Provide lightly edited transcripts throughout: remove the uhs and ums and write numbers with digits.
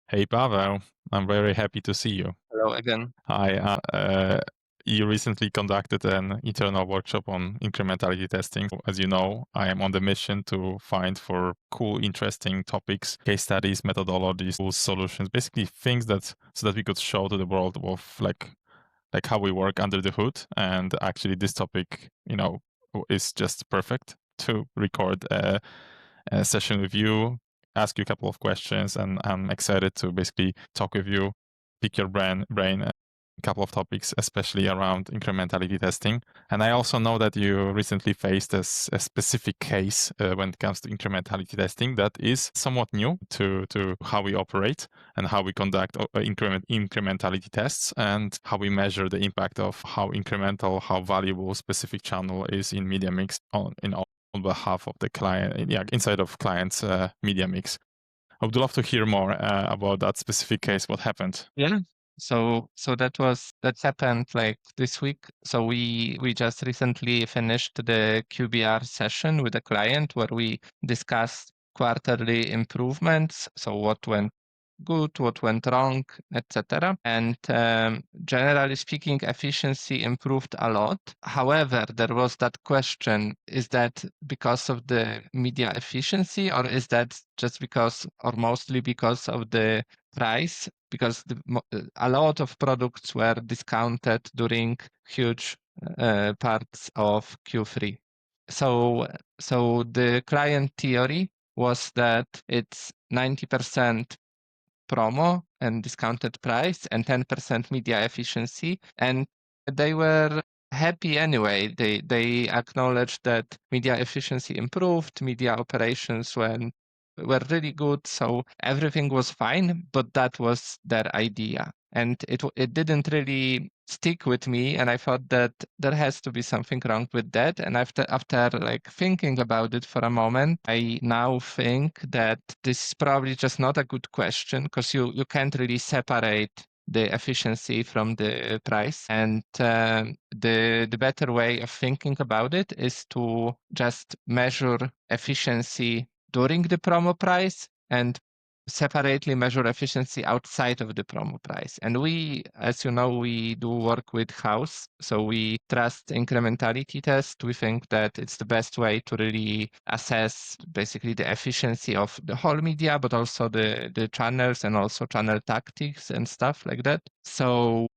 Hey Pavel, I'm very happy to see you. Hello again. Hi, you recently conducted an internal workshop on incrementality testing. As you know, I am on the mission to find for cool, interesting topics, case studies, methodologies, tools, solutions, basically things that so that we could show to the world of like how we work under the hood. And actually, this topic, is just perfect to record a session with you, ask you a couple of questions, and I'm excited to basically talk with you, pick your brain a couple of topics, especially around incrementality testing. And I also know that you recently faced a specific case when it comes to incrementality testing that is somewhat new to how we operate and how we conduct incrementality tests and how we measure the impact of how incremental, how valuable a specific channel is in media mix on behalf of the client, inside of client's media mix. I would love to hear more about that specific case. What happened? Yeah. So that happened like this week. So we just recently finished the QBR session with a client where we discussed quarterly improvements. So what went good, what went wrong, etc. And generally speaking, efficiency improved a lot. However, there was that question, is that because of the media efficiency, or is that just because, or mostly because of the price? Because a lot of products were discounted during huge parts of Q3. So the client theory was that it's 90% promo and discounted price and 10% media efficiency. And they were happy anyway. They acknowledged that media efficiency improved, media operations were really good, so everything was fine, but that was their idea. And it didn't really stick with me, and I thought that there has to be something wrong with that. And after like thinking about it for a moment, I now think that this is probably just not a good question, because you can't really separate the efficiency from the price. And the better way of thinking about it is to just measure efficiency during the promo price and separately measure efficiency outside of the promo price. And we, as you know, we do work with house, so we trust incrementality test. We think that it's the best way to really assess basically the efficiency of the whole media, but also the channels and also channel tactics and stuff like that. So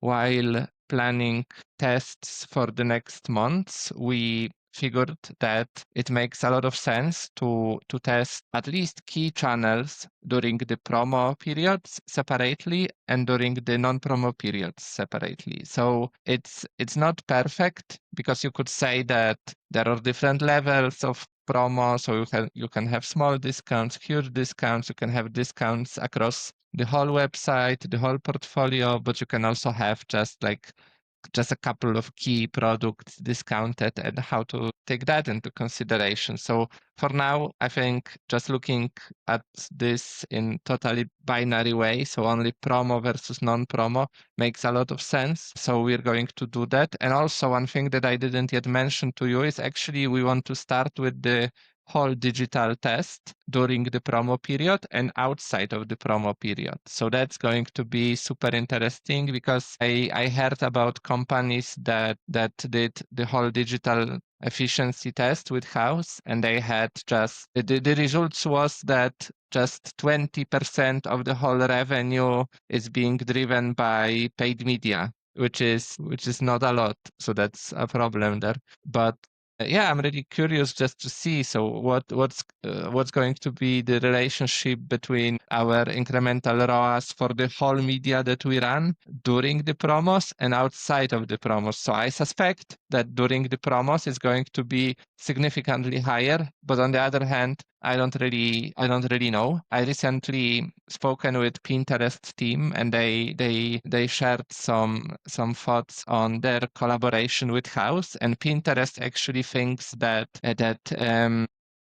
while planning tests for the next months, we figured that it makes a lot of sense to test at least key channels during the promo periods separately and during the non-promo periods separately. So it's not perfect, because you could say that there are different levels of promo. So you can have small discounts, huge discounts, you can have discounts across the whole website, the whole portfolio, but you can also have just a couple of key products discounted, and how to take that into consideration. So for now, I think just looking at this in totally binary way, so only promo versus non-promo, makes a lot of sense. So we're going to do that. And also one thing that I didn't yet mention to you is actually we want to start with the whole digital test during the promo period and outside of the promo period. So that's going to be super interesting, because I heard about companies that did the whole digital efficiency test with house, and they had just the results was that just 20% of the whole revenue is being driven by paid media, which is not a lot. So that's a problem there. But yeah, I'm really curious just to see. So what's going to be the relationship between our incremental ROAS for the whole media that we run during the promos and outside of the promos? So I suspect that during the promos is going to be significantly higher, but on the other hand, I don't really know. I recently spoken with Pinterest team, and they shared some thoughts on their collaboration with House, and Pinterest actually thinks that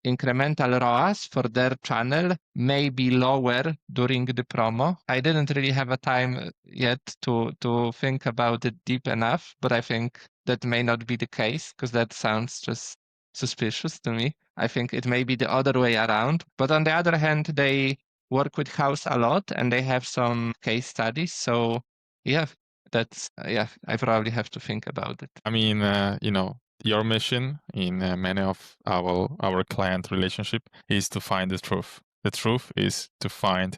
incremental ROAS for their channel may be lower during the promo. I didn't really have a time yet to think about it deep enough, but I think that may not be the case, because that sounds just suspicious to me. I think it may be the other way around. But on the other hand, they work with House a lot, and they have some case studies. So yeah, that's I probably have to think about it. I mean, your mission in many of our client relationship is to find the truth. The truth is to find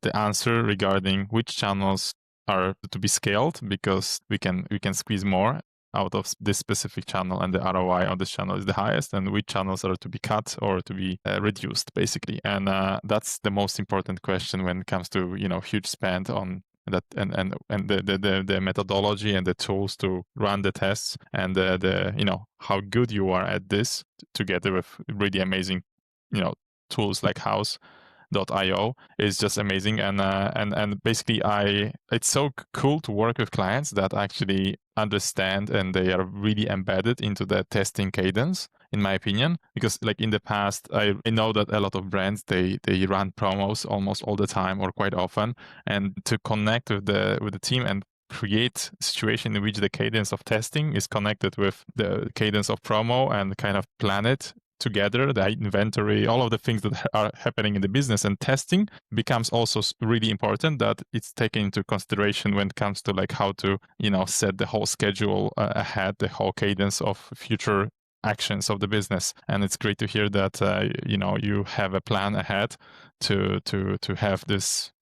the answer regarding which channels are to be scaled, because we can squeeze more out of this specific channel, and the ROI on this channel is the highest, and which channels are to be cut or to be reduced, basically. And that's the most important question when it comes to huge spend on that, and the methodology and the tools to run the tests, and the how good you are at this, together with really amazing tools like House.io is just amazing. And basically it's so cool to work with clients that actually understand, and they are really embedded into the testing cadence, in my opinion. Because like in the past, I know that a lot of brands, they run promos almost all the time or quite often, and to connect with the team and create a situation in which the cadence of testing is connected with the cadence of promo, and kind of plan it together, the inventory, all of the things that are happening in the business, and testing becomes also really important, that it's taken into consideration when it comes to like how to set the whole schedule ahead, the whole cadence of future actions of the business. And it's great to hear that you have a plan ahead to have this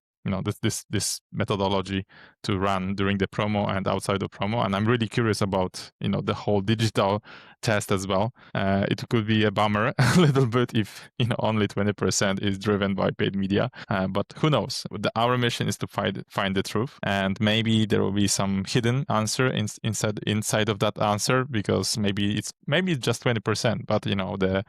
this methodology to run during the promo and outside of promo. And I'm really curious about the whole digital test as well. It could be a bummer a little bit if only 20% is driven by paid media, but who knows. Our mission is to find the truth, and maybe there will be some hidden answer inside of that answer, because maybe it's just 20%, but the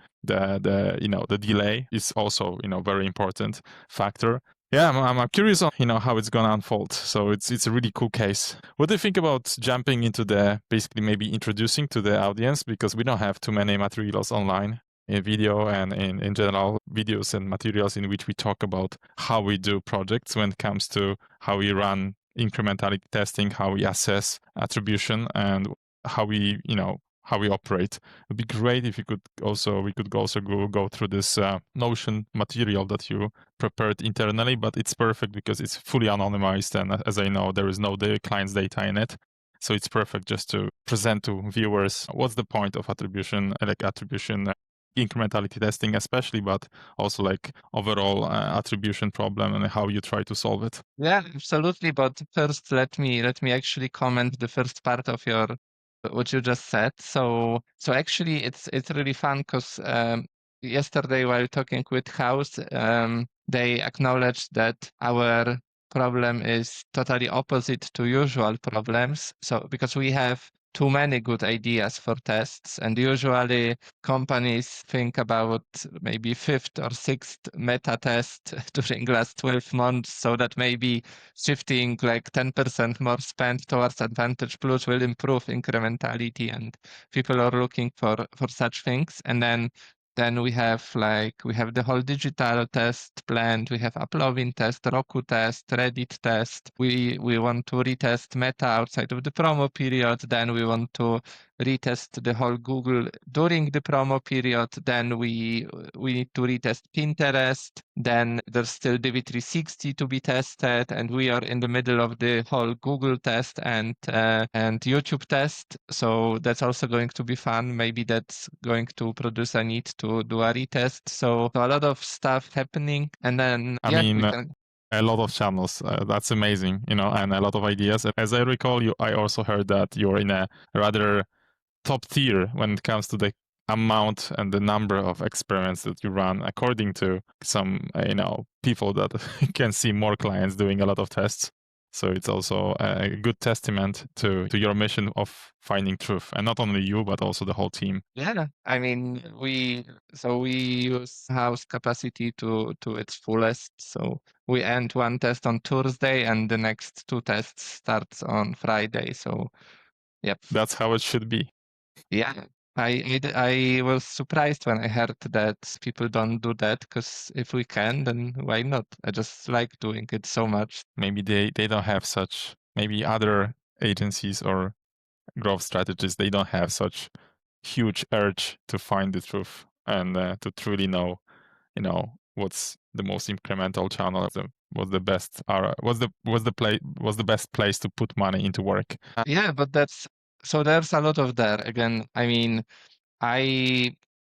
delay is also very important factor. Yeah, I'm curious on how it's gonna unfold. So it's a really cool case. What do you think about jumping into the basically maybe introducing to the audience, because we don't have too many materials online in video and in general videos and materials in which we talk about how we do projects when it comes to how we run incrementality testing, how we assess attribution, and how we operate. It'd be great if we could also go through this Notion material that you prepared internally, but it's perfect because it's fully anonymized, and as I know, there is no client's data in it. So it's perfect just to present to viewers what's the point of attribution, incrementality testing especially, but also like overall attribution problem and how you try to solve it. Yeah, absolutely. But first, let me actually comment the first part of what you just said. So actually, it's really fun because yesterday while talking with House, they acknowledged that our problem is totally opposite to usual problems. So because we have too many good ideas for tests, and usually companies think about maybe fifth or sixth meta test during last 12 months, so that maybe shifting like 10% more spend towards Advantage Plus will improve incrementality, and people are looking for such things. And then we have the whole digital test planned. We have Uplovin test, Roku test, Reddit test. We want to retest Meta outside of the promo period. Then we want to retest the whole Google during the promo period. Then we need to retest Pinterest. Then there's still DV360 to be tested, and we are in the middle of the whole Google test and YouTube test. So that's also going to be fun. Maybe that's going to produce a need to do a retest. So a lot of stuff happening, and then a lot of channels. That's amazing, and a lot of ideas. As I recall, I also heard that you're in a rather top tier when it comes to the amount and the number of experiments that you run, according to some people that can see more clients doing a lot of tests. So it's also a good testament to your mission of finding truth, and not only you, but also the whole team. Yeah, I mean, we use House capacity to its fullest. So we end one test on Thursday, and the next two tests starts on Friday. So, yep. That's how it should be. Yeah, I was surprised when I heard that people don't do that, because if we can, then why not? I just like doing it so much. Maybe they don't have such, maybe other agencies or growth strategists, they don't have such huge urge to find the truth and to truly know what's the most incremental channel, what's the best what's the best place to put money into work. Yeah, but there's a lot of there. Again, I mean,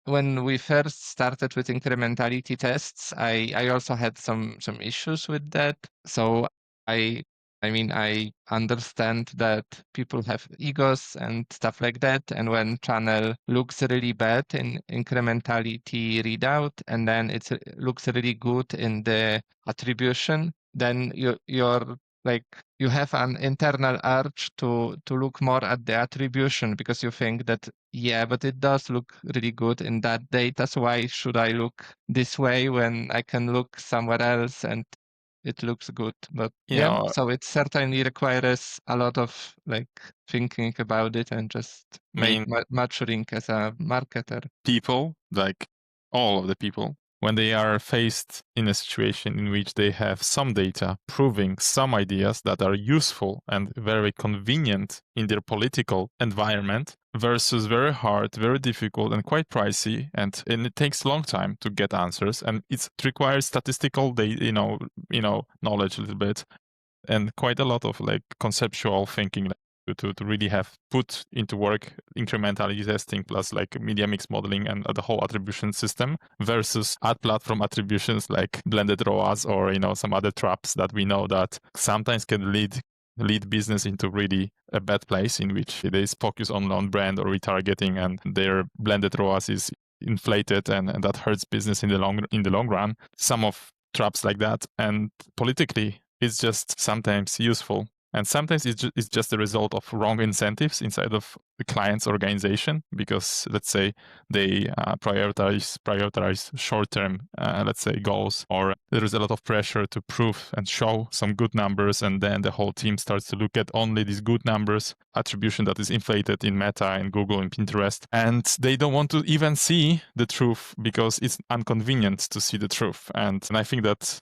when we first started with incrementality tests, I also had some issues with that. So I I understand that people have egos and stuff like that, and when channel looks really bad in incrementality readout, and then it looks really good in the attribution, then you're like you have an internal urge to look more at the attribution because you think that yeah, but it does look really good in that data, so why should I look this way when I can look somewhere else and it looks good? But so it certainly requires a lot of like thinking about it and just maturing as a marketer. People, like all of the people, when they are faced in a situation in which they have some data proving some ideas that are useful and very convenient in their political environment versus very hard, very difficult and quite pricey, and it takes a long time to get answers, and it requires statistical data, knowledge a little bit, and quite a lot of like conceptual thinking to really have put into work incrementality testing plus like media mix modeling and the whole attribution system versus ad platform attributions like blended ROAS or some other traps that we know that sometimes can lead business into really a bad place in which they focus on brand or retargeting and their blended ROAS is inflated and that hurts business in the long run. Some of traps like that, and politically it's just sometimes useful. And sometimes it's just the result of wrong incentives inside of the client's organization because, let's say, they prioritize short-term, let's say, goals, or there is a lot of pressure to prove and show some good numbers, and then the whole team starts to look at only these good numbers, attribution that is inflated in Meta and Google and Pinterest, and they don't want to even see the truth because it's inconvenient to see the truth. And I think that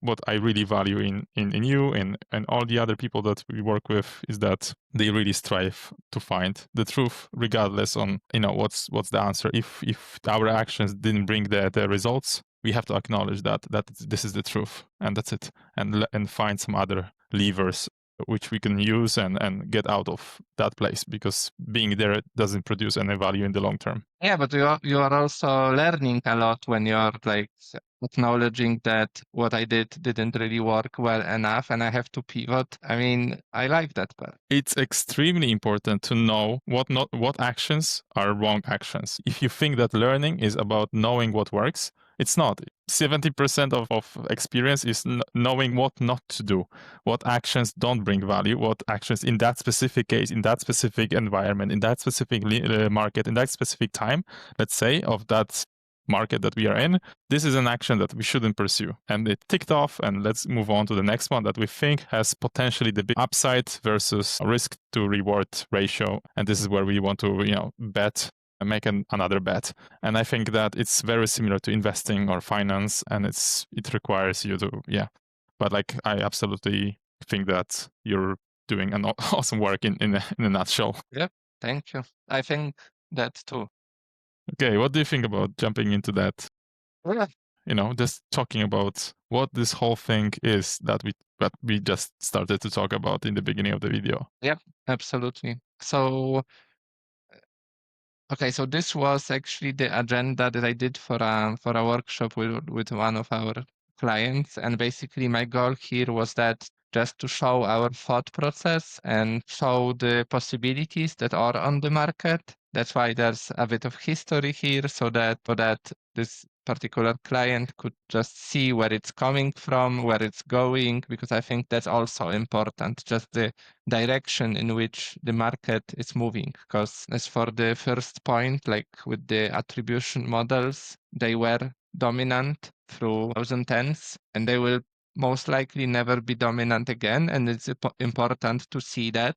what I really value in you and all the other people that we work with is that they really strive to find the truth regardless on what's the answer. If our actions didn't bring the results, we have to acknowledge that this is the truth and that's it, and find some other levers which we can use and get out of that place, because being there doesn't produce any value in the long term. Yeah, but you are also learning a lot when you're like acknowledging that what I didn't really work well enough and I have to pivot. I mean, I like that part. It's extremely important to know what actions are wrong actions. If you think that learning is about knowing what works, it's not. 70% of experience is knowing what not to do, what actions don't bring value, what actions in that specific case, in that specific environment, in that specific market, in that specific time, let's say, of that market that we are in, this is an action that we shouldn't pursue. And it ticked off, and let's move on to the next one that we think has potentially the big upside versus risk to reward ratio. And this is where we want to, bet and make another bet. And I think that it's very similar to investing or finance, and it requires you to, But like, I absolutely think that you're doing an awesome work in a nutshell. Yep, thank you. I think that too. Okay, what do you think about jumping into that? Yeah. Just talking about what this whole thing is that we just started to talk about in the beginning of the video. Yeah, absolutely. So, okay, so this was actually the agenda that I did for a workshop with one of our clients, and basically my goal here was that just to show our thought process and show the possibilities that are on the market. That's why there's a bit of history here, so that this particular client could just see where it's coming from, where it's going, because I think that's also important, just the direction in which the market is moving. Because as for the first point, like with the attribution models, they were dominant through 2010s, and they will most likely never be dominant again. And it's important to see that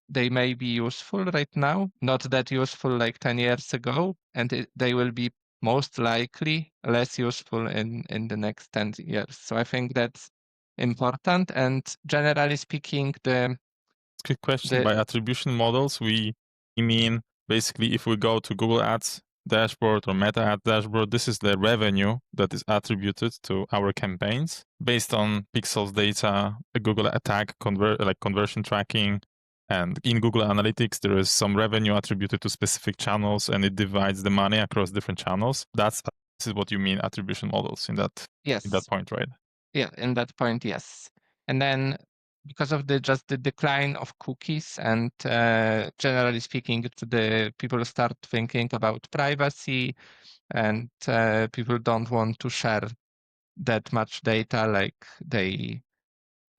they may be useful right now, not that useful like 10 years ago, and they will be most likely less useful in the next 10 years. So I think that's important. And generally speaking, Quick question. By attribution models, we mean basically if we go to Google Ads, dashboard or meta ad dashboard, this is the revenue that is attributed to our campaigns based on pixels data, a Google tag conversion tracking. And in Google Analytics, there is some revenue attributed to specific channels, and it divides the money across different channels. This is what you mean attribution models in that point, right? Yeah, in that point, yes. And then because of the decline of cookies and generally speaking, the people start thinking about privacy, and people don't want to share that much data like they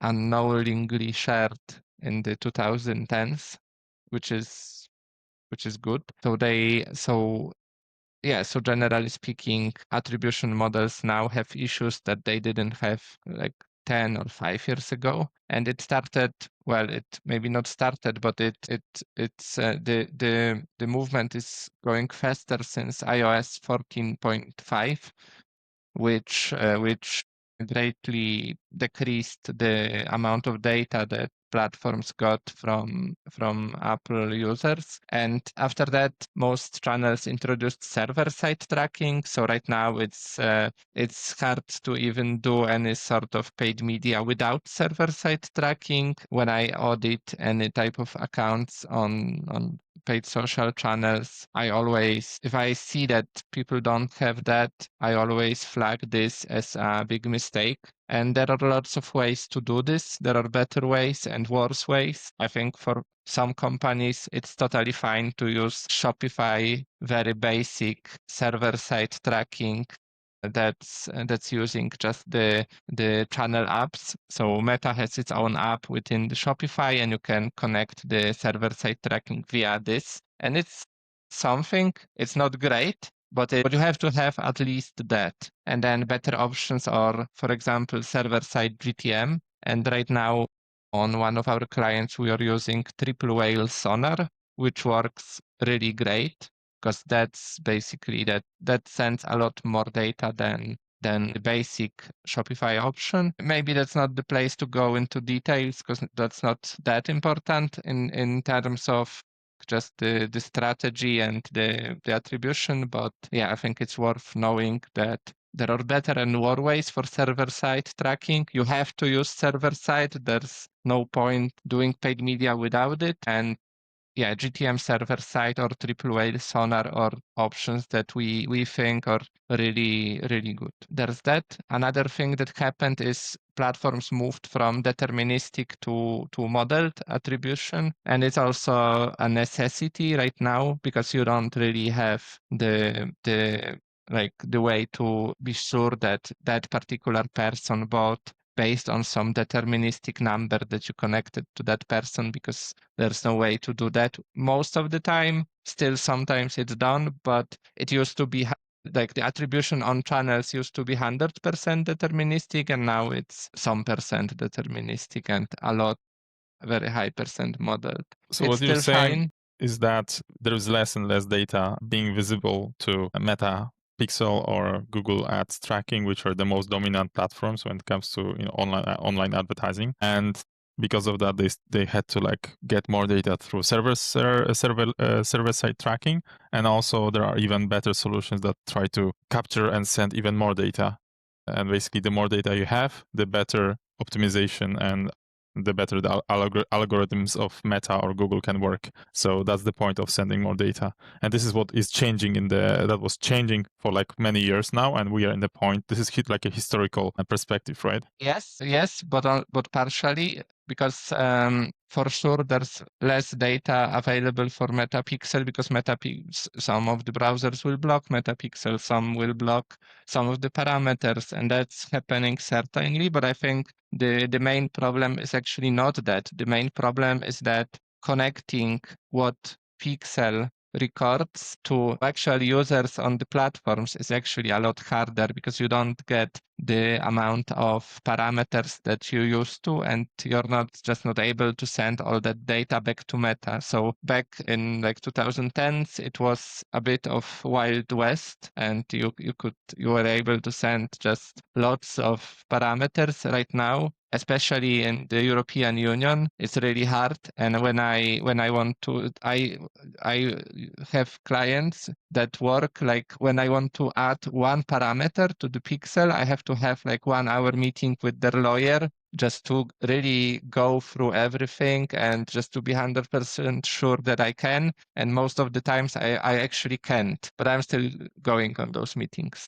unknowingly shared in the 2010s, which is good. So generally speaking, attribution models now have issues that they didn't have like 10 or 5 years ago. And it started, well, it maybe not started, but the movement is going faster since iOS 14.5, which greatly decreased the amount of data that platforms got from Apple users. And after that, most channels introduced server-side tracking. So right now it's hard to even do any sort of paid media without server-side tracking. When I audit any type of accounts on paid social channels, if I see that people don't have that, I always flag this as a big mistake. And there are lots of ways to do this. There are better ways and worse ways. I think for some companies, it's totally fine to use Shopify, very basic server-side tracking that's using just the channel apps. So Meta has its own app within the Shopify, and you can connect the server-side tracking via this. And it's something. It's not great, but you have to have at least that. And then better options are, for example, server-side GTM. And right now, on one of our clients, we are using triple whale sonar, which works really great, because that's basically that sends a lot more data than the basic Shopify option. Maybe that's not the place to go into details, because that's not that important in terms of just the strategy and the attribution. But yeah, I think it's worth knowing that there are better and worse ways for server-side tracking. You have to use server-side. There's no point doing paid media without it. And yeah, GTM server side or triple whale sonar or options that we think are really, really good. There's that. Another thing that happened is platforms moved from deterministic to modeled attribution. And it's also a necessity right now because you don't really have the way to be sure that that particular person bought based on some deterministic number that you connected to that person, because there's no way to do that most of the time. Still, sometimes it's done, but it used to be like the attribution on channels used to be 100% deterministic, and now it's some percent deterministic and a lot, very high percent modeled. So it's what you're still saying fine. Is that there's less and less data being visible to a Meta Pixel or Google Ads tracking, which are the most dominant platforms when it comes to online advertising. And because of that, they had to get more data through server side tracking, and also there are even better solutions that try to capture and send even more data. And basically, the more data you have, the better optimization and the better the algorithms of Meta or Google can work. So that's the point of sending more data. And this is what is changing that was changing for many years now. And we are in the point, this is a historical perspective, right? Yes, but partially, because for sure there's less data available for Metapixel, because some of the browsers will block Metapixel, some will block some of the parameters, and that's happening certainly. But I think the main problem is actually not that. The main problem is that connecting what Pixel records to actual users on the platforms is actually a lot harder, because you don't get the amount of parameters that you used to, and you're not able to send all that data back to Meta. So back in 2010s, it was a bit of Wild West, and you were able to send just lots of parameters. Right now, especially in the European Union, it's really hard. And when I want to, I have clients that work like when I want to add one parameter to the pixel, I have to have like 1 hour meeting with their lawyer just to really go through everything and just to be 100% sure that I can. And most of the times I actually can't, but I'm still going on those meetings.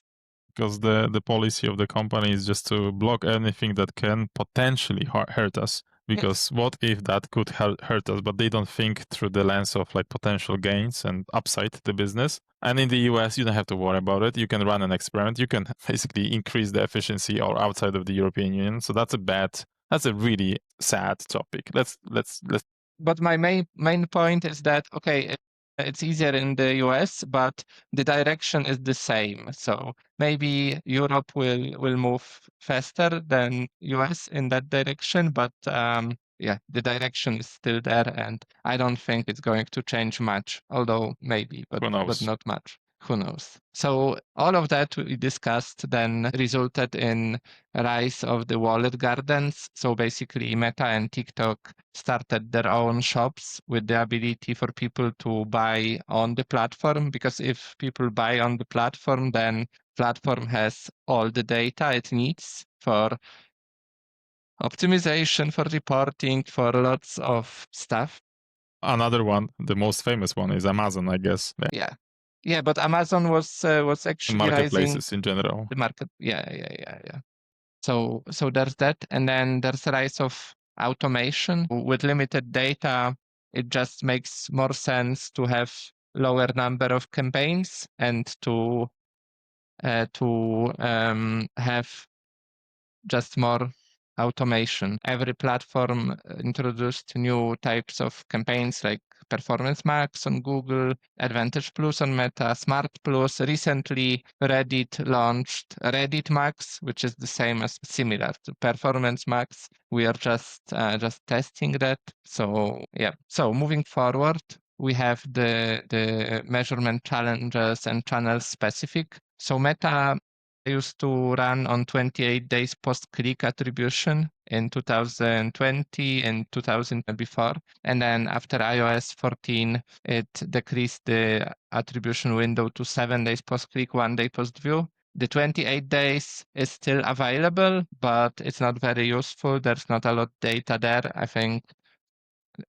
Because the policy of the company is just to block anything that can potentially hurt us. Because what if that could hurt us, but they don't think through the lens of like potential gains and upside to the business. And in the US, you don't have to worry about it. You can run an experiment. You can basically increase the efficiency or outside of the European Union. So that's a really sad topic. Let's. But my main point is that, okay, it's easier in the US, but the direction is the same. So maybe Europe will move faster than US in that direction, but yeah, the direction is still there, and I don't think it's going to change much, although maybe, but not much. Who knows? So all of that we discussed then resulted in a rise of the wallet gardens. So basically Meta and TikTok started their own shops with the ability for people to buy on the platform, because if people buy on the platform, then platform has all the data it needs for optimization, for reporting, for lots of stuff. Another one, the most famous one, is Amazon, I guess. Yeah, but Amazon was actually marketplaces rising in general. the market. Yeah. So there's that, and then there's a rise of automation with limited data. It just makes more sense to have lower number of campaigns and to have just more automation. Every platform introduced new types of campaigns like Performance Max on Google, Advantage Plus on Meta, Smart Plus. Recently, Reddit launched Reddit Max, which is the same as similar to Performance Max. We are just testing that. So yeah. So moving forward, we have the measurement challenges and channel specific. So Meta used to run on 28 days post-click attribution in 2020 and 2000 before. And then after iOS 14, it decreased the attribution window to 7 days post-click, 1 day post-view. The 28 days is still available, but it's not very useful. There's not a lot of data there. I think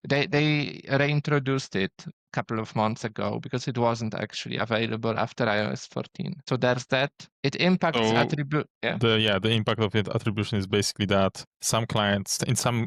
they reintroduced it a couple of months ago because it wasn't actually available after iOS 14. So there's that. It impacts attribution. The impact of attribution is basically that some clients, in some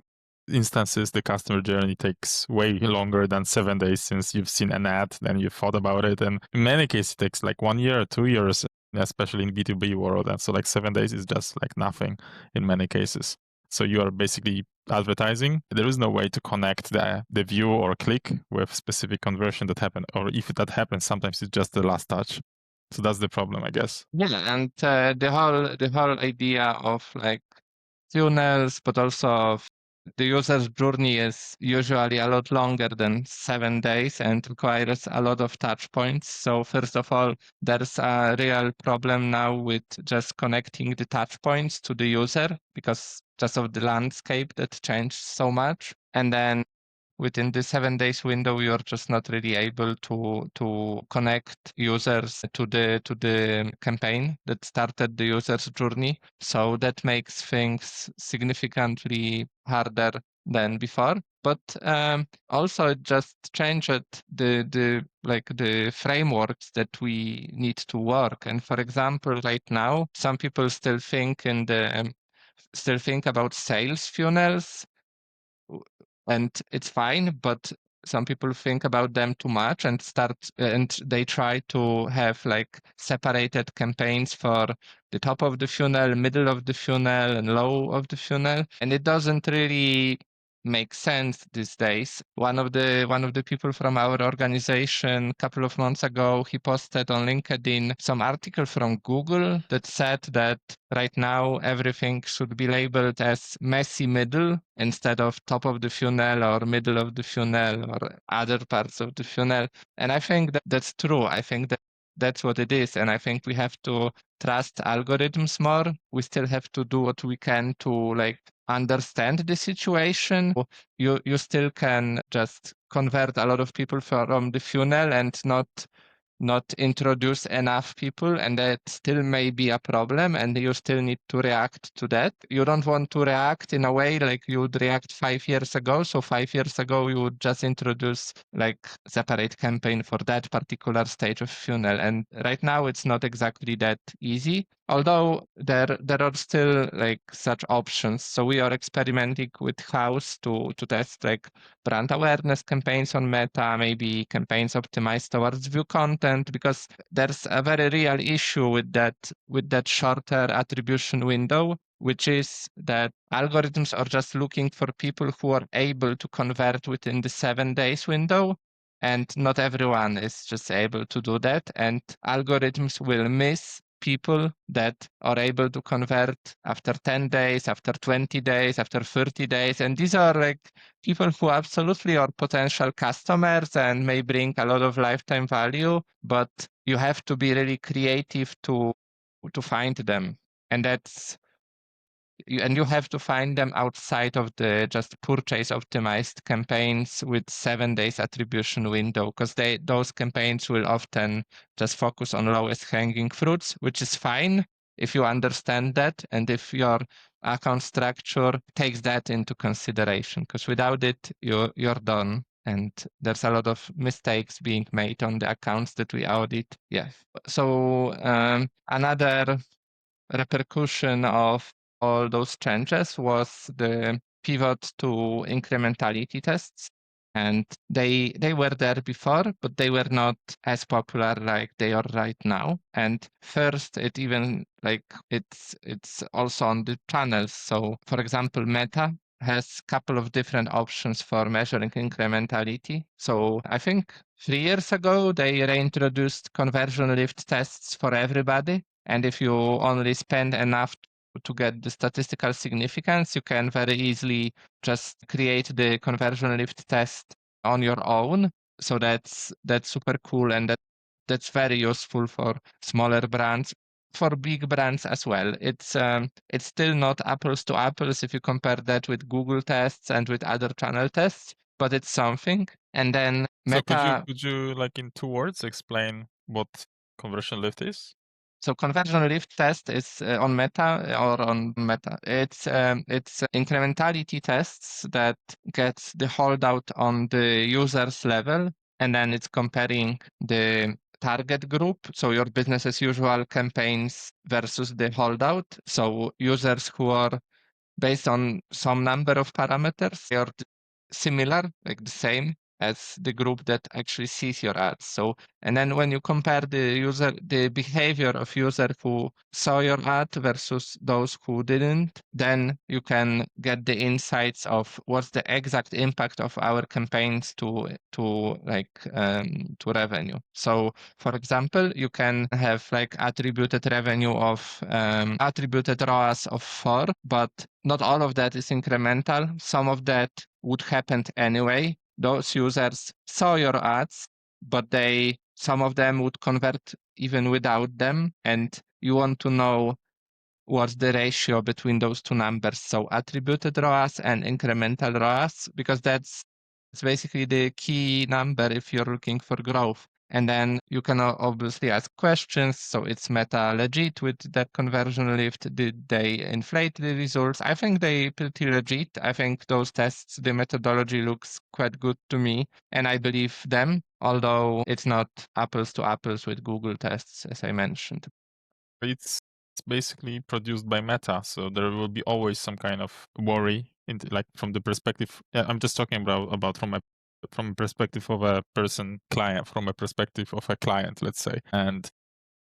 instances, the customer journey takes way longer than 7 days since you've seen an ad, then you've thought about it. And in many cases, it takes like 1 year or 2 years, especially in B2B world. And so like 7 days is just like nothing in many cases. So you are basically advertising. There is no way to connect the view or click with specific conversion that happened. Or if that happens, sometimes it's just the last touch. So that's the problem, I guess. Yeah, and the whole idea of like funnels, but also of the user's journey is usually a lot longer than 7 days and requires a lot of touch points. So first of all, there's a real problem now with just connecting the touch points to the user because just of the landscape that changed so much. And then within the 7 days window, you're just not really able to connect users to the campaign that started the user's journey. So that makes things significantly harder than before. But also it just changed the frameworks that we need to work. And for example, right now, some people still think about sales funnels, and it's fine, but some people think about them too much and they try to have like separated campaigns for the top of the funnel, middle of the funnel, and low of the funnel, and it doesn't really make sense these days. One of the people from our organization a couple of months ago, he posted on LinkedIn some article from Google that said that right now everything should be labeled as messy middle instead of top of the funnel or middle of the funnel or other parts of the funnel. And I think that's true. I think that's what it is. And I think we have to trust algorithms more. We still have to do what we can to like understand the situation. You still can just convert a lot of people from the funnel and not introduce enough people, and that still may be a problem, and you still need to react to that. You don't want to react in a way like you would react 5 years ago. So 5 years ago, you would just introduce like separate campaign for that particular stage of funnel. And right now it's not exactly that easy. Although there are still like such options. So we are experimenting with House to test like brand awareness campaigns on Meta, maybe campaigns optimized towards view content, because there's a very real issue with that shorter attribution window, which is that algorithms are just looking for people who are able to convert within the 7 days window. And not everyone is just able to do that. And algorithms will miss people that are able to convert after 10 days, after 20 days, after 30 days. And these are like people who absolutely are potential customers and may bring a lot of lifetime value, but you have to be really creative to find them. And you have to find them outside of the just purchase optimized campaigns with 7 days attribution window, because those campaigns will often just focus on lowest hanging fruits, which is fine if you understand that and if your account structure takes that into consideration, because without it you're done. And there's a lot of mistakes being made on the accounts that we audit. Yeah. So another repercussion of all those changes was the pivot to incrementality tests. And they were there before, but they were not as popular like they are right now. And first, it even like it's also on the channels. So for example, Meta has a couple of different options for measuring incrementality. So I think 3 years ago, they reintroduced conversion lift tests for everybody. And if you only spend enough to get the statistical significance, you can very easily just create the conversion lift test on your own. So that's super cool, and that's very useful for smaller brands, for big brands as well. It's still not apples to apples if you compare that with Google tests and with other channel tests, but it's something. And then So Meta. could you like in 2 words explain what conversion lift is? So conversion lift test is on Meta or on Meta. It's incrementality tests that gets the holdout on the user's level, and then it's comparing the target group, so your business as usual campaigns versus the holdout. So users who are based on some number of parameters, they are similar, like the same as the group that actually sees your ads. So, and then when you compare the behavior of user who saw your ad versus those who didn't, then you can get the insights of what's the exact impact of our campaigns to revenue. So, for example, you can have like attributed revenue of attributed ROAS of 4, but not all of that is incremental. Some of that would happen anyway. Those users saw your ads, but some of them would convert even without them. And you want to know what's the ratio between those two numbers. So attributed ROAS and incremental ROAS, because that's basically the key number if you're looking for growth. And then you can obviously ask questions. So it's Meta legit with that conversion lift? Did they inflate the results? I think they pretty legit. I think those tests, the methodology looks quite good to me, and I believe them, although it's not apples to apples with Google tests, as I mentioned. It's basically produced by Meta, so there will be always some kind of worry like from the perspective. Yeah, I'm just talking about from a perspective of a client, from a perspective of a client, let's say. And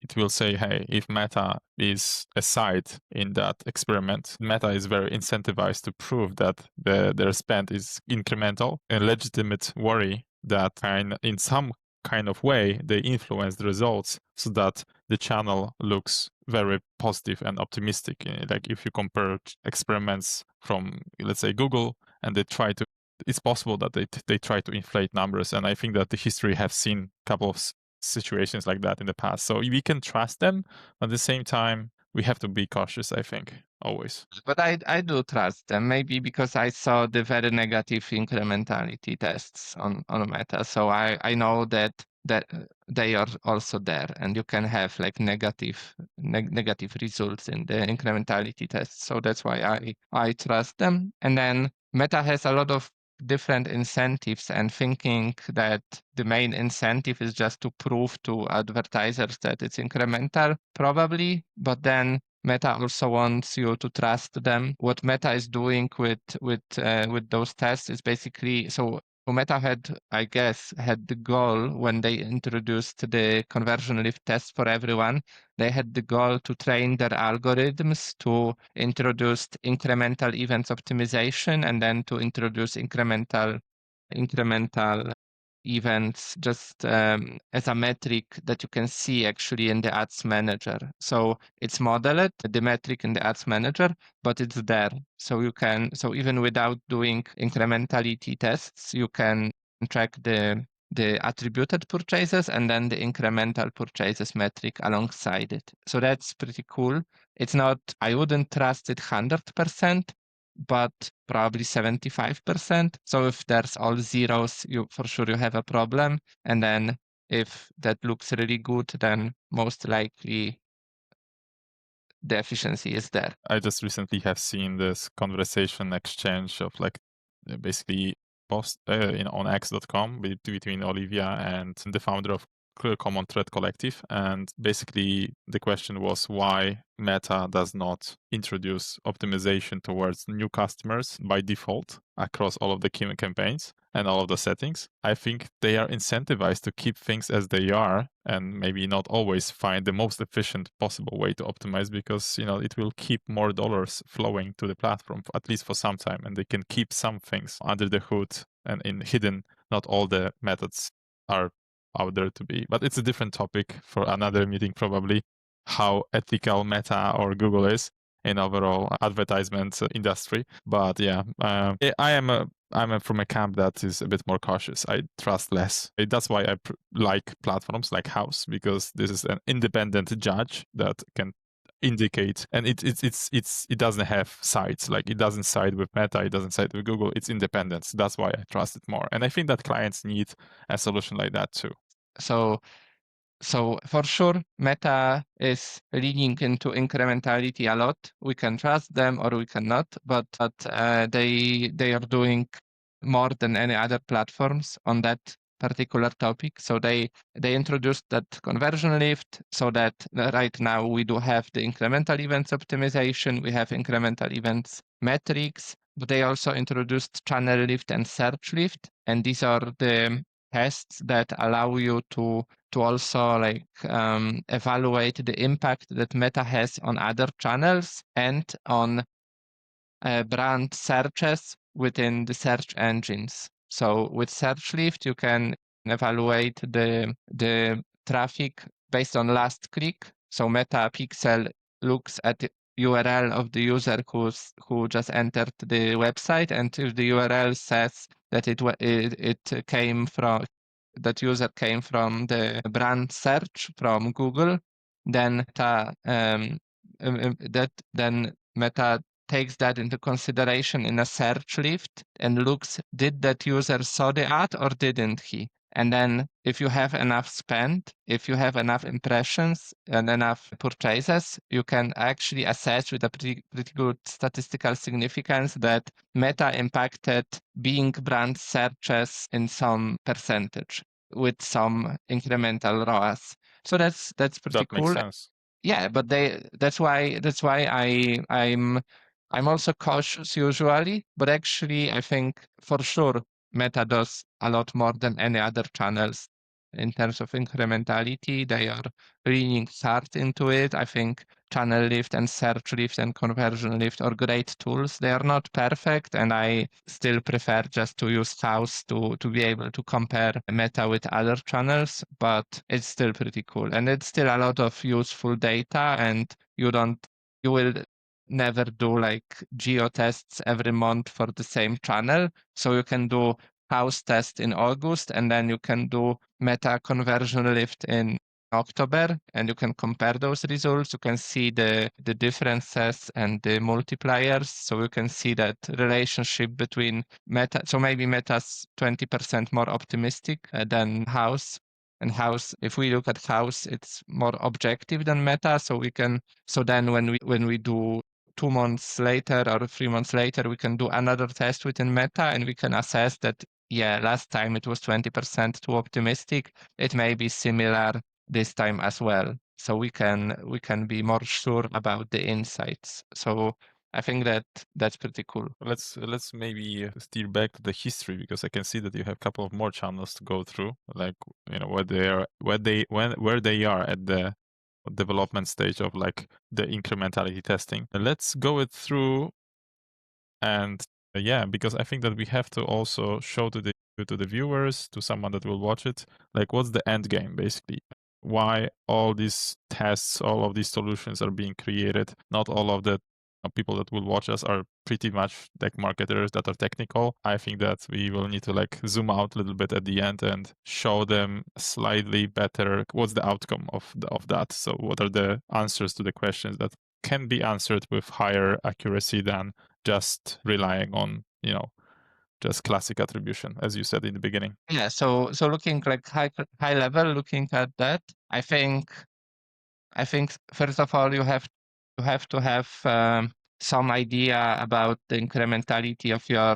it will say, hey, if Meta is a side in that experiment, Meta is very incentivized to prove that their spend is incremental. A legitimate worry that in some kind of way they influence the results so that the channel looks very positive and optimistic. Like if you compare experiments from, let's say, Google, and it's possible that they try to inflate numbers. And I think that the history have seen a couple of situations like that in the past. So we can trust them, but at the same time, we have to be cautious, I think. always. But I do trust them, maybe because I saw the very negative incrementality tests on Meta. So I know that they are also there, and you can have like negative results in the incrementality tests. So that's why I trust them. And then Meta has a lot of different incentives, and thinking that the main incentive is just to prove to advertisers that it's incremental, probably. But then Meta also wants you to trust them. What Meta is doing with those tests is basically, so Meta had, I guess, had the goal when they introduced the conversion lift test for everyone. They had the goal to train their algorithms to introduce incremental events optimization, and then to introduce incremental events just as a metric that you can see actually in the ads manager. So it's modeled, the metric in the ads manager, but it's there. So you can, so even without doing incrementality tests, you can track the attributed purchases and then the incremental purchases metric alongside it. So that's pretty cool. It's not, I wouldn't trust it 100%, but probably 75%. So if there's all zeros, you for sure you have a problem. And then if that looks really good, then most likely the efficiency is there. I just recently have seen this conversation exchange of like basically post on x.com between Olivia and the founder of Common Thread Collective, and basically the question was why Meta does not introduce optimization towards new customers by default across all of the campaigns and all of the settings. I think they are incentivized to keep things as they are and maybe not always find the most efficient possible way to optimize, because it will keep more dollars flowing to the platform at least for some time, and they can keep some things under the hood and in hidden. Not all the methods are out there to be, but it's a different topic for another meeting probably, how ethical Meta or Google is in overall advertisement industry. But yeah, I'm from a camp that is a bit more cautious. I trust less. That's why I like platforms like House, because this is an independent judge that can indicate, and it doesn't have sides. Like it doesn't side with Meta, it doesn't side with Google. It's independent. That's why I trust it more. And I think that clients need a solution like that too. So for sure, Meta is leaning into incrementality a lot. We can trust them or we cannot, but they are doing more than any other platforms on that particular topic. So they introduced that conversion lift, so that right now we do have the incremental events optimization, we have incremental events metrics, but they also introduced channel lift and search lift, and these are the tests that allow you to also like evaluate the impact that Meta has on other channels and on brand searches within the search engines. So with search lift, you can evaluate the traffic based on last click. So Meta Pixel looks at the URL of the user who just entered the website, and if the URL says that it came from, that user came from the brand search from Google, then Meta takes that into consideration in a search lift and looks, did that user saw the ad or didn't he? And then if you have enough spend, if you have enough impressions and enough purchases, you can actually assess with a pretty good statistical significance that Meta impacted Bing brand searches in some percentage with some incremental ROAS. So that's pretty cool. That makes sense. Yeah, but that's why I'm also cautious usually, but actually I think for sure Meta does a lot more than any other channels in terms of incrementality. They are leaning hard into it. I think channel lift and search lift and conversion lift are great tools. They are not perfect, and I still prefer just to use House to be able to compare Meta with other channels, but it's still pretty cool. And it's still a lot of useful data, and you will never do like geo tests every month for the same channel. So you can do House test in August, and then you can do Meta conversion lift in October, and you can compare those results. You can see the differences and the multipliers. So you can see that relationship between Meta. So maybe Meta's 20% more optimistic than House. And House, if we look at House, it's more objective than Meta. So then when we do 2 months later or 3 months later, we can do another test within Meta, and we can assess that, yeah, last time it was 20% too optimistic. It may be similar this time as well. So we can be more sure about the insights. So I think that's pretty cool. Let's maybe steer back to the history, because I can see that you have a couple of more channels to go through, like where they are at the development stage of like the incrementality testing. Let's go it through, and yeah, because I think that we have to also show to the viewers, to someone that will watch it, like what's the end game basically. Why all these tests, all of these solutions are being created. Not all of the people that will watch us are pretty much tech marketers that are technical. I think that we will need to like zoom out a little bit at the end and show them slightly better what's the outcome of that. So what are the answers to the questions that can be answered with higher accuracy than just relying on, just classic attribution, as you said in the beginning. Yeah. So looking like high level, looking at that, I think first of all you have to have some idea about the incrementality of your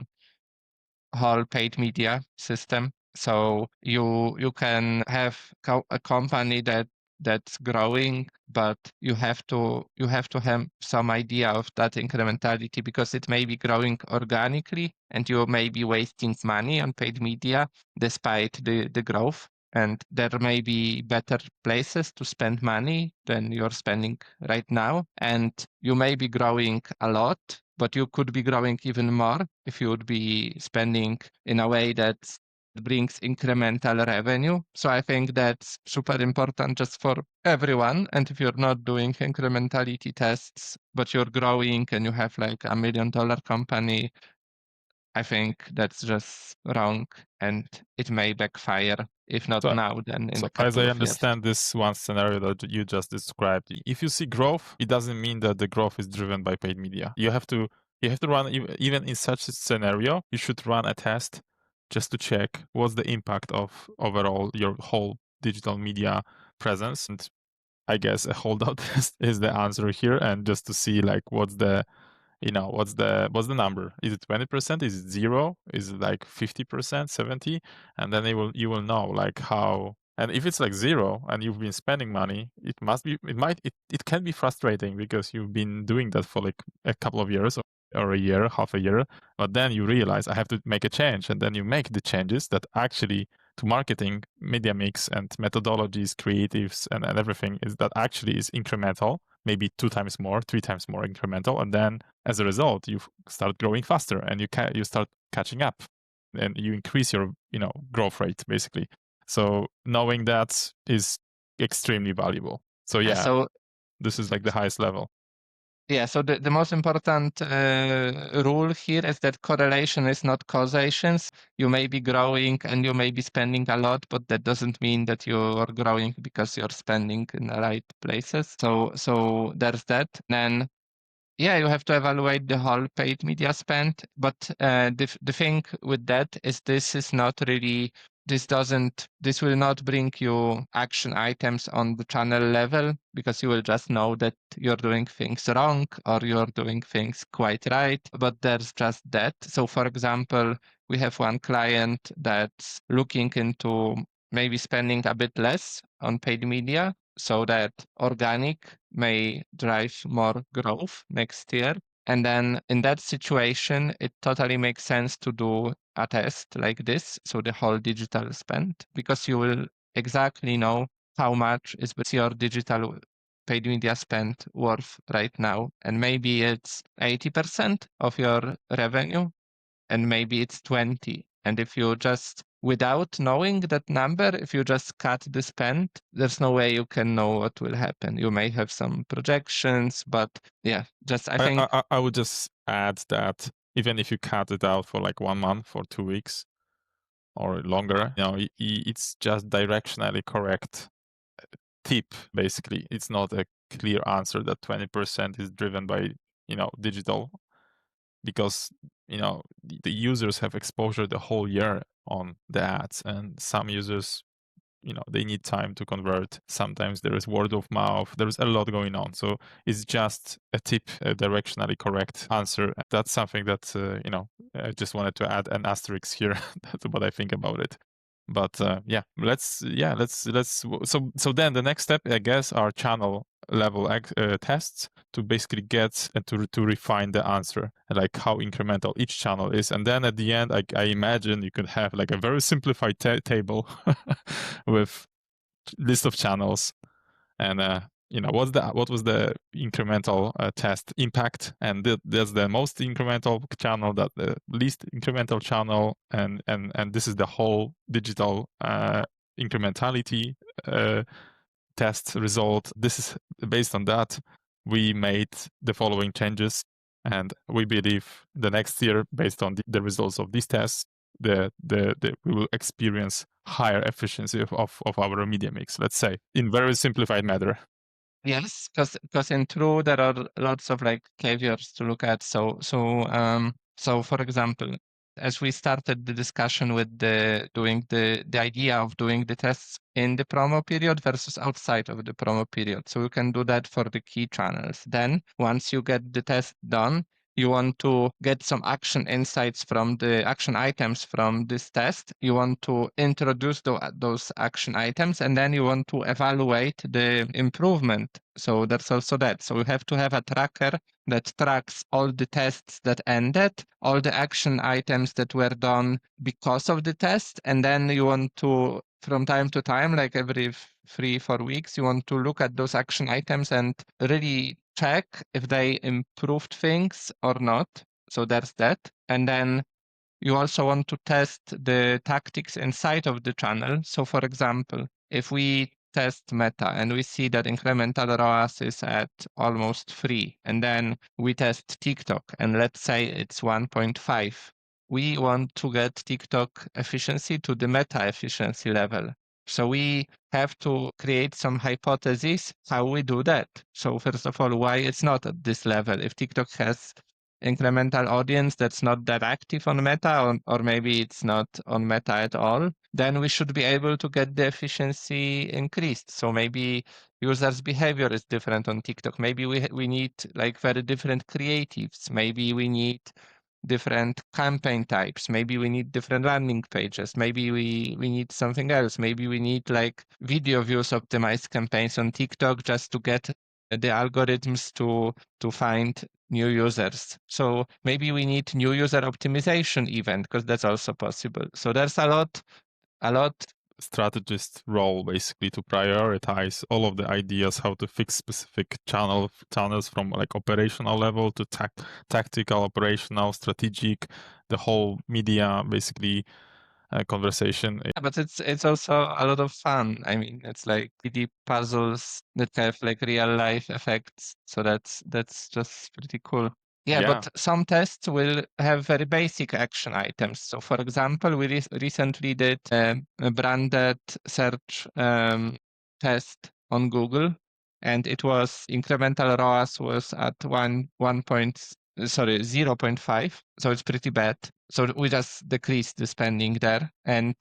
whole paid media system. So you can have a company that's growing, but you have to have some idea of that incrementality, because it may be growing organically and you may be wasting money on paid media despite the growth. And there may be better places to spend money than you're spending right now. And you may be growing a lot, but you could be growing even more if you would be spending in a way that brings incremental revenue. So I think that's super important just for everyone. And if you're not doing incrementality tests, but you're growing and you have like $1 million company, I think that's just wrong, and it may backfire. If not So, now, then in so a as couple I of years. understand this one scenario that you just described, if you see growth, it doesn't mean that the growth is driven by paid media. You have to run, even in such a scenario, you should run a test just to check what's the impact of overall your whole digital media presence. And I guess a holdout test is the answer here, and just to see like what's the number. Is it 20%? Is it 0? Is it like 50%, 70? And then you will know like how. And if it's like 0 and you've been spending money, it can be frustrating, because you've been doing that for like a couple of years or a year, half a year, but then you realize I have to make a change, and then you make the changes that actually, to marketing, media mix, and methodologies, creatives, and everything, is that actually is incremental, maybe 2 times more, 3 times more incremental, and then as a result, you start growing faster, and you start catching up, and you increase your growth rate basically. So knowing that is extremely valuable. So yeah, So this is like the highest level. yeah, so the most important rule here is that correlation is not causation. You may be growing and you may be spending a lot, but that doesn't mean that you are growing because you're spending in the right places. So there's that. Then yeah, you have to evaluate the whole paid media spend, but the thing with that is this will not bring you action items on the channel level, because you will just know that you're doing things wrong or you're doing things quite right, but there's just that. So for example, we have one client that's looking into maybe spending a bit less on paid media, so that organic may drive more growth next year. And then in that situation, it totally makes sense to do a test like this, so the whole digital spend, because you will exactly know how much is your digital paid media spend worth right now. And maybe it's 80% of your revenue, and maybe it's 20. And if you just, without knowing that number, if you just cut the spend, there's no way you can know what will happen. You may have some projections, but yeah, just I think I would just add that even if you cut it out for like 1 month or 2 weeks or longer, it's just directionally correct tip, basically. It's not a clear answer that 20% is driven by, digital, because, the users have exposure the whole year on the ads, and some users, they need time to convert. Sometimes there is word of mouth. There's a lot going on. So it's just a tip, a directionally correct answer. That's something that, I just wanted to add an asterisk here. That's what I think about it. But let's. So then the next step, I guess, are channel level tests to basically get and to refine the answer, like how incremental each channel is. And then at the end, I imagine you could have like a very simplified table with list of channels, and what was the incremental test impact, and there's the most incremental channel, that the least incremental channel, and this is the whole digital incrementality test result. This is based on that we made the following changes, and we believe the next year, based on the results of these tests, we will experience higher efficiency of our media mix, let's say, in very simplified manner. Yes, because in true there are lots of like caveats to look at. So for example, as we started the discussion with the idea of doing the tests in the promo period versus outside of the promo period. So you can do that for the key channels. Then once you get the test done, you want to get some action insights from the action items from this test. You want to introduce those action items, and then you want to evaluate the improvement. So that's also that. So you have to have a tracker that tracks all the tests that ended, all the action items that were done because of the test, and then you want to, from time to time, like every 3-4 weeks, you want to look at those action items and really check if they improved things or not. So there's that. And then you also want to test the tactics inside of the channel. So for example, if we test Meta and we see that incremental ROAS is at almost 3, and then we test TikTok and let's say it's 1.5, we want to get TikTok efficiency to the Meta efficiency level. So we have to create some hypotheses how we do that. So first of all, why it's not at this level? If TikTok has incremental audience that's not that active on Meta, or maybe it's not on Meta at all, then we should be able to get the efficiency increased. So maybe users' behavior is different on TikTok. Maybe we need like very different creatives. Maybe we need different campaign types. Maybe we need different landing pages. Maybe we need something else. Maybe we need like video views optimized campaigns on TikTok just to get the algorithms to find new users. So maybe we need new user optimization event, because that's also possible. So there's a lot strategist role, basically, to prioritize all of the ideas how to fix specific channels from like operational level to tactical, operational, strategic, the whole media basically conversation. But it's also a lot of fun. I mean, it's like 3D puzzles that have like real life effects. So that's just pretty cool. Yeah, but some tests will have very basic action items. So for example, we recently did a branded search test on Google, and it was incremental ROAS was at 0.5. So it's pretty bad. So we just decreased the spending there. And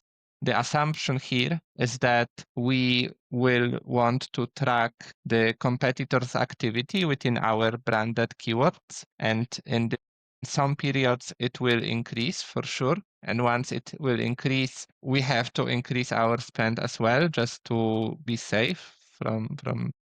the assumption here is that we will want to track the competitors' activity within our branded keywords. And in some periods, it will increase for sure. And once it will increase, we have to increase our spend as well, just to be safe from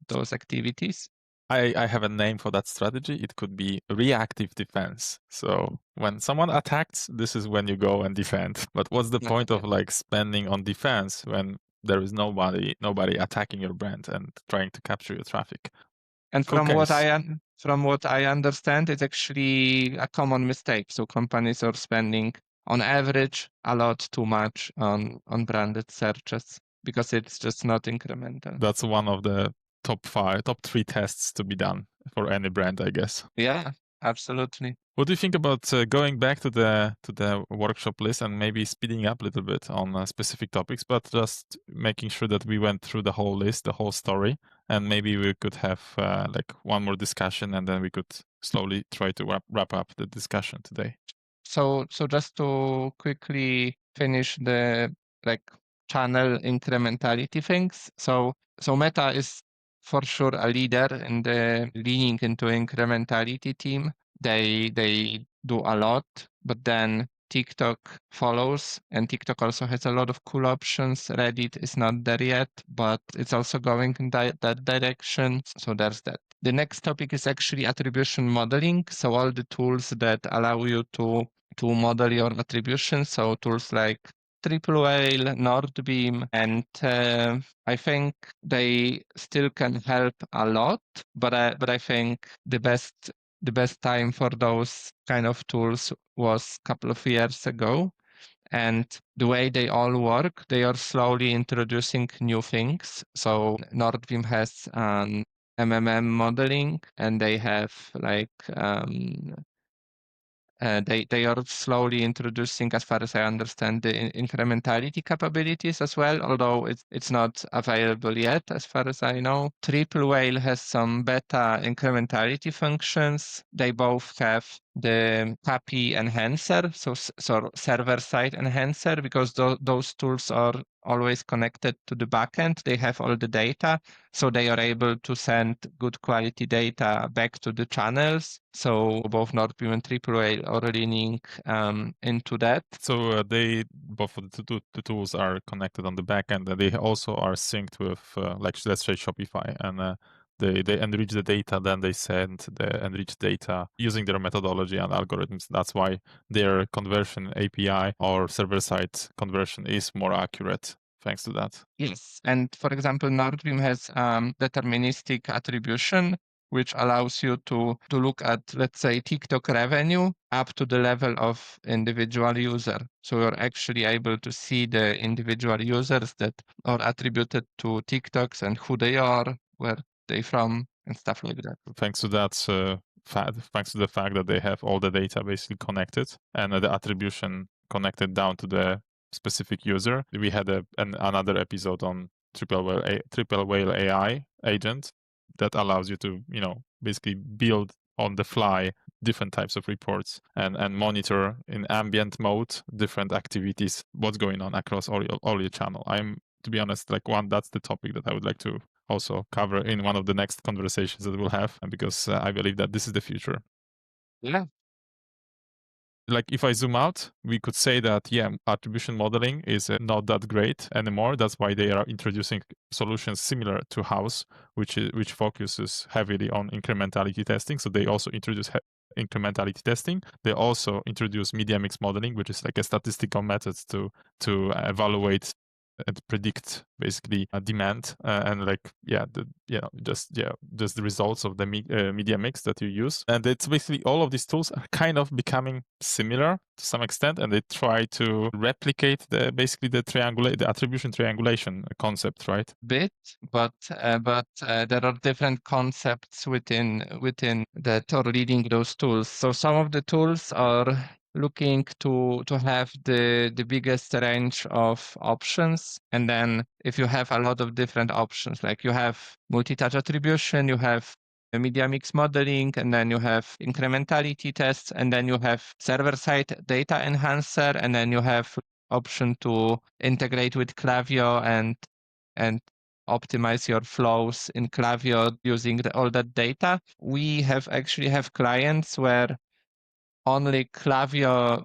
those activities. I have a name for that strategy. It could be reactive defense. So when someone attacks, this is when you go and defend. But what's the point of like spending on defense when there is nobody attacking your brand and trying to capture your traffic? And from what I understand, it's actually a common mistake. So companies are spending on average a lot too much on branded searches because it's just not incremental. That's one of the top 3 tests to be done for any brand, I guess. Yeah, absolutely. What do you think about going back to the workshop list and maybe speeding up a little bit on specific topics, but just making sure that we went through the whole list, the whole story, and maybe we could have like one more discussion, and then we could slowly try to wrap up the discussion today. So just to quickly finish the like channel incrementality things. So Meta is for sure a leader in the leaning into incrementality team. They do a lot, but then TikTok follows, and TikTok also has a lot of cool options. Reddit is not there yet, but it's also going in that direction. So there's that. The next topic is actually attribution modeling. So all the tools that allow you to model your attribution. So tools like Triple Whale, Northbeam, and I think they still can help a lot. But I think the best time for those kind of tools was a couple of years ago. And the way they all work, they are slowly introducing new things. So Northbeam has MMM modeling, and they have like they are slowly introducing, as far as I understand, the incrementality capabilities as well, although it's not available yet, as far as I know. Triple Whale has some beta incrementality functions. They both have the CAPI enhancer, so server-side enhancer, because those tools are always connected to the backend. They have all the data, so they are able to send good quality data back to the channels. So both Northbeam and Triple Whale are leaning into that. So they both of the tools are connected on the back end, and they also are synced with like let's say Shopify, and they enrich the data, then they send the enriched data using their methodology and algorithms. That's why their conversion API or server-side conversion is more accurate thanks to that. Yes, and for example, Northbeam has deterministic attribution, which allows you to look at, let's say, TikTok revenue up to the level of individual user. So you're actually able to see the individual users that are attributed to TikToks and who they are, where they from, and stuff like that. Thanks to that thanks to the fact that they have all the data basically connected and the attribution connected down to the specific user. We had another episode on Triple Whale AI agent that allows you to, basically build on the fly different types of reports and monitor in ambient mode different activities, what's going on across all your channel. To be honest, that's the topic that I would like to also cover in one of the next conversations that we'll have, because I believe that this is the future. Yeah. Like if I zoom out, we could say that, attribution modeling is not that great anymore. That's why they are introducing solutions similar to House, which focuses heavily on incrementality testing. So they also introduce incrementality testing. They also introduce media mix modeling, which is like a statistical method to evaluate and predict basically demand and just the results of the media mix that you use. And it's basically all of these tools are kind of becoming similar to some extent, and they try to replicate the attribution triangulation concept, right? Bit, but there are different concepts within that are leading those tools. So some of the tools are looking to have the biggest range of options, and then if you have a lot of different options, like you have multi-touch attribution, you have a media mix modeling, and then you have incrementality tests, and then you have server-side data enhancer, and then you have option to integrate with Klaviyo and optimize your flows in Klaviyo using all that data. We actually have clients where only Klaviyo,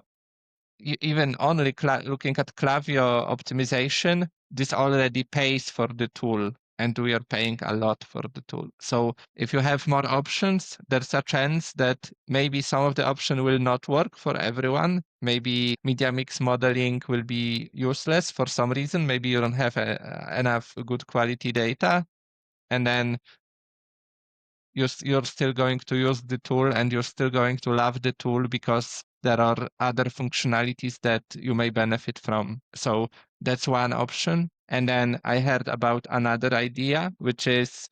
even only looking at Klaviyo optimization, this already pays for the tool, and we are paying a lot for the tool. So if you have more options, there's a chance that maybe some of the option will not work for everyone. Maybe media mix modeling will be useless for some reason. Maybe you don't have enough good quality data, and then you're still going to use the tool, and you're still going to love the tool because there are other functionalities that you may benefit from. So that's one option. And then I heard about another idea, which is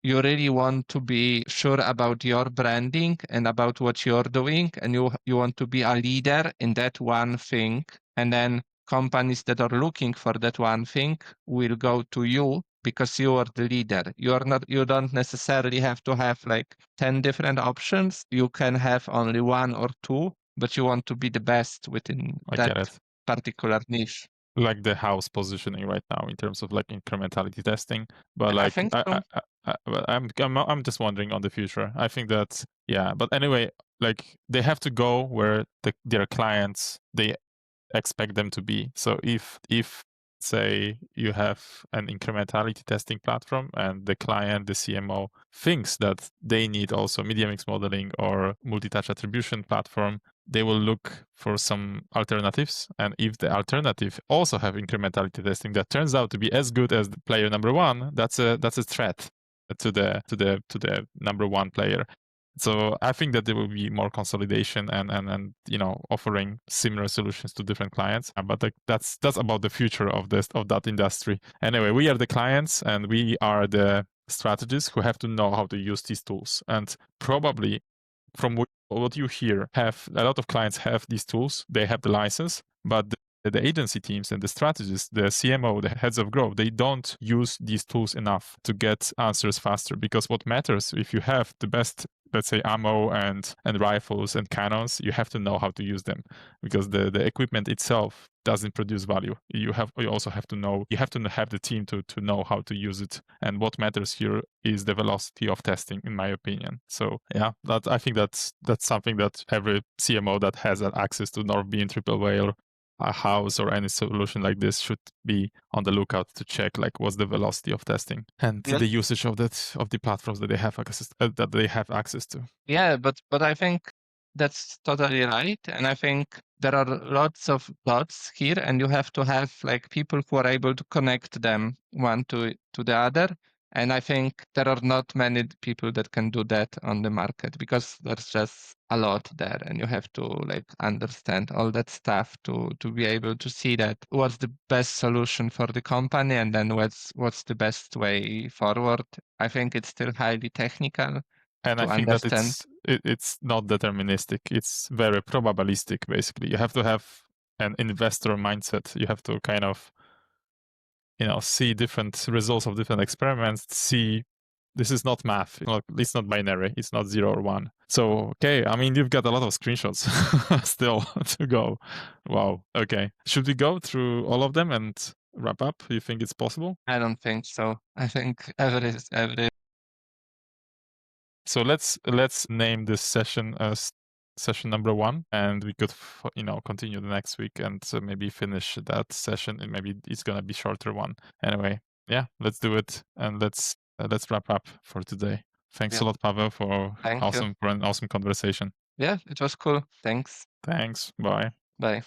you really want to be sure about your branding and about what you're doing, and you want to be a leader in that one thing, and then companies that are looking for that one thing will go to you because you are the leader. You don't necessarily have to have like 10 different options. You can have only one or two, but you want to be the best within I that get it. particular niche. Like the house positioning right now in terms of like incrementality testing, but I like think so. but I'm just wondering on the future. I think that yeah, but anyway, like they have to go where their clients they expect them to be. So if say you have an incrementality testing platform and the client, the CMO thinks that they need also media mix modeling or multi-touch attribution platform, they will look for some alternatives. And if the alternative also have incrementality testing that turns out to be as good as the player number one, that's a threat to the number one player. So I think that there will be more consolidation and offering similar solutions to different clients. But like that's about the future of that industry. Anyway, we are the clients and we are the strategists who have to know how to use these tools. And probably from what you hear, have a lot of clients have these tools. They have the license, but the agency teams and the strategists, the CMO, the heads of growth, they don't use these tools enough to get answers faster. Because what matters if you have the best, let's say, ammo and rifles and cannons, you have to know how to use them, because the equipment itself doesn't produce value. You also have to know, you have to have the team to know how to use it. And what matters here is the velocity of testing, in my opinion. So yeah, I think that's something that every CMO that has access to Northbeam, Triple Whale, a house or any solution like this should be on the lookout to check like what's the velocity of testing and the usage of the platforms that they have access to. Yeah, but I think that's totally right, and I think there are lots of dots here, and you have to have like people who are able to connect them one to the other. And I think there are not many people that can do that on the market because there's just a lot there, and you have to like understand all that stuff to be able to see that what's the best solution for the company, and then what's the best way forward. I think it's still highly technical. And To I think that understand. it's not deterministic. It's very probabilistic, basically. You have to have an investor mindset. You have to kind of, see different results of different experiments, see this is not math. It's not binary. It's not 0 or 1. So, okay, I mean, you've got a lot of screenshots still to go. Wow. Okay. Should we go through all of them and wrap up? You think it's possible? I don't think so. I think every. So let's name this session as session number 1, and we could continue the next week and maybe finish that session, and maybe it's gonna be shorter one. Anyway, yeah, let's do it, and let's wrap up for today. Thanks a lot, Pavel, for Thank you. an awesome conversation. Yeah, it was cool. Thanks. Thanks. Bye. Bye.